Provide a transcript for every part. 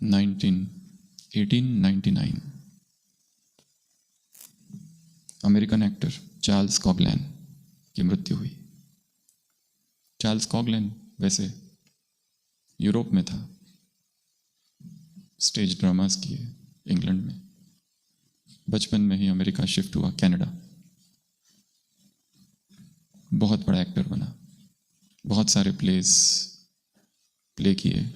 1899 American actor Charles कॉगलैन की मृत्यु हुई। चार्ल्स कॉगलैन वैसे यूरोप में था, स्टेज ड्रामास किए इंग्लैंड में, बचपन में ही अमेरिका शिफ्ट हुआ, कनाडा, बहुत बड़ा एक्टर बना, बहुत सारे प्लेस प्ले किए,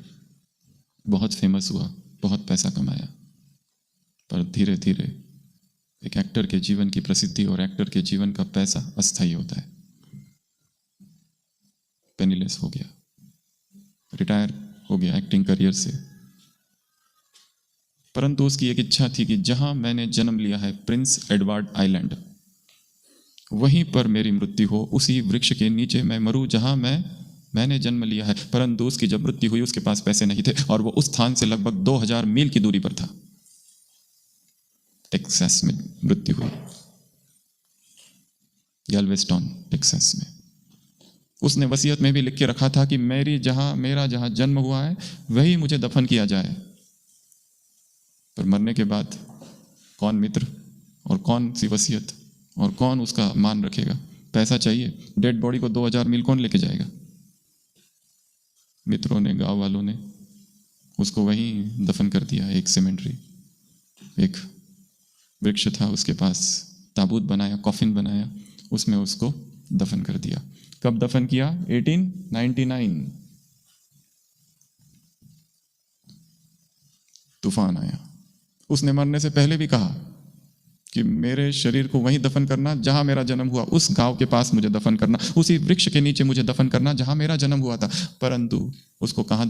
बहुत फेमस हुआ, बहुत पैसा कमाया। पर धीरे धीरे एक एक्टर के जीवन की प्रसिद्धि और एक्टर के जीवन का पैसा अस्थायी होता है। पेनीलेस हो गया, रिटायर हो गया एक्टिंग करियर से। परंतु उसकी एक इच्छा थी कि जहां मैंने जन्म लिया है, प्रिंस एडवर्ड आइलैंड, वहीं पर मेरी मृत्यु हो, उसी वृक्ष के नीचे मैं मरूं जहां मैंने जन्म लिया है। परंतु उसकी जब मृत्यु हुई, उसके पास पैसे नहीं थे और वो उस स्थान से लगभग 2000 मील की दूरी पर था। टेक्सास में मृत्यु हुई, गैल्वेस्टन टेक्सास में। उसने वसीयत में भी लिख के रखा था कि मेरा जहां जन्म हुआ है वही मुझे दफन किया जाए। पर मरने के बाद कौन मित्र और कौन सी वसीयत और कौन उसका मान रखेगा? पैसा चाहिए, डेड बॉडी को 2000 मील कौन लेके जाएगा? मित्रों ने, गांव वालों ने उसको वहीं दफन कर दिया। एक सीमेंट्री, एक वृक्ष था, उसके पास ताबूत बनाया, कॉफिन बनाया, उसमें उसको दफन कर दिया। कब दफन किया? 1899। तूफान आया। उसने मरने से पहले भी कहा कि मेरे शरीर को वहीं दफन करना जहां मेरा जन्म हुआ, उस गांव के पास मुझे दफन करना, उसी वृक्ष के नीचे मुझे दफन करना जहां मेरा जन्म हुआ था। परंतु उसको कहां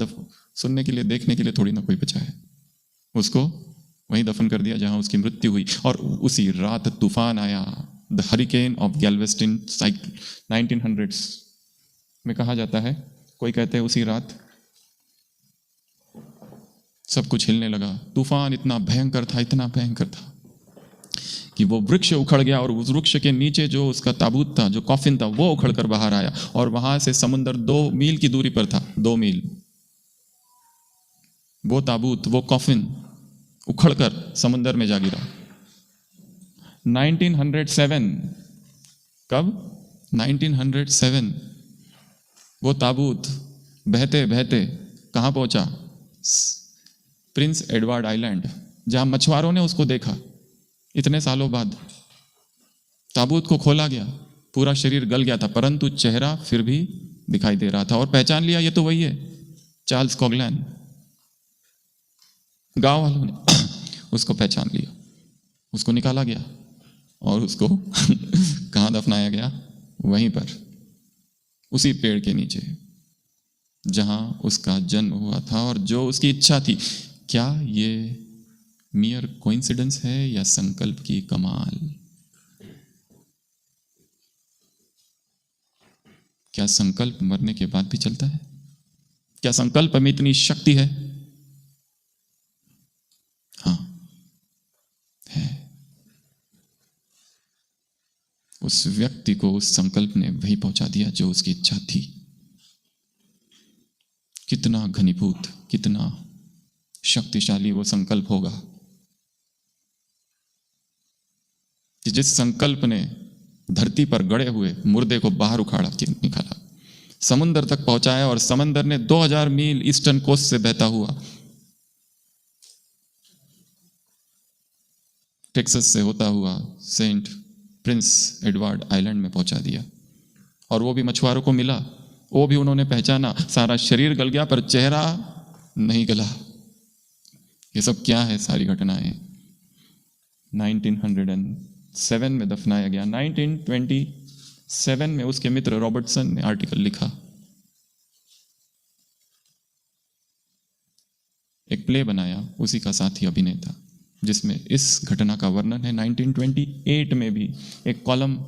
सुनने के लिए, देखने के लिए थोड़ी ना कोई बचा है। उसको वहीं दफन कर दिया जहां उसकी मृत्यु हुई। और उसी रात तूफान आया, the hurricane of Galveston, 1900s में कहा जाता है। कोई कहते हैं उसी रात सब कुछ हिलने लगा। तूफान इतना भयंकर था, इतना भयंकर था कि वो वृक्ष उखड़ गया और उस वृक्ष के नीचे जो उसका ताबूत था, जो कॉफिन था, वो उखड़ कर बाहर आया और वहां से समुद्र 2 मील की दूरी पर था। 2 मील। वो ताबूत, वो कॉफिन उखड़कर समुद्र में जा गिरा। 1907। कब? 1907। वो ताबूत बहते बहते कहां पहुंचा? प्रिंस एडवर्ड आइलैंड, जहां मछुआरों ने उसको देखा। इतने सालों बाद ताबूत को खोला गया, पूरा शरीर गल गया था, परंतु चेहरा फिर भी दिखाई दे रहा था और पहचान लिया, ये तो वही है, चार्ल्स कॉगलैन। गांव वालों ने उसको पहचान लिया, उसको निकाला गया और उसको कहां दफनाया गया? वहीं पर, उसी पेड़ के नीचे जहां उसका जन्म हुआ था और जो उसकी इच्छा थी। क्या ये मियर कोइंसिडेंस है या संकल्प की कमाल? क्या संकल्प मरने के बाद भी चलता है? क्या संकल्प में इतनी शक्ति है? हाँ, है। उस व्यक्ति को उस संकल्प ने वही पहुंचा दिया जो उसकी इच्छा थी। कितना घनीभूत, कितना शक्तिशाली वो संकल्प होगा कि जिस संकल्प ने धरती पर गड़े हुए मुर्दे को बाहर उखाड़ा के निकाला, समुद्र तक पहुंचाया और समंदर ने 2000 मील ईस्टर्न कोस्ट से बहता हुआ टेक्सास से होता हुआ सेंट प्रिंस एडवर्ड आइलैंड में पहुंचा दिया। और वो भी मछुआरों को मिला, वो भी उन्होंने पहचाना। सारा शरीर गल गया पर चेहरा नहीं गला। ये सब क्या है? सारी घटनाएं 1907 में दफनाया गया। 1927 में उसके मित्र रॉबर्टसन ने आर्टिकल लिखा, एक प्ले बनाया, उसी का साथी अभिनेता, जिसमें इस घटना का वर्णन है। 1928 में भी एक कॉलम,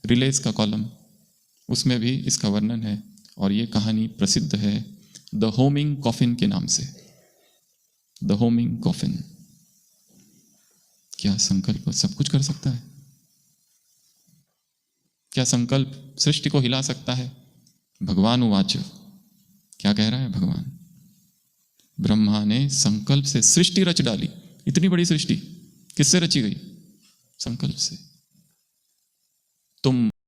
रिलेज का कॉलम, उसमें भी इसका वर्णन है। और ये कहानी प्रसिद्ध है द होमिंग कॉफिन के नाम से। The homing coffin. क्या संकल्प सब कुछ कर सकता है? क्या संकल्प सृष्टि को हिला सकता है? भगवान उवाच, क्या कह रहा है भगवान? ब्रह्मा ने संकल्प से सृष्टि रच डाली। इतनी बड़ी सृष्टि किससे रची गई? संकल्प से। तुम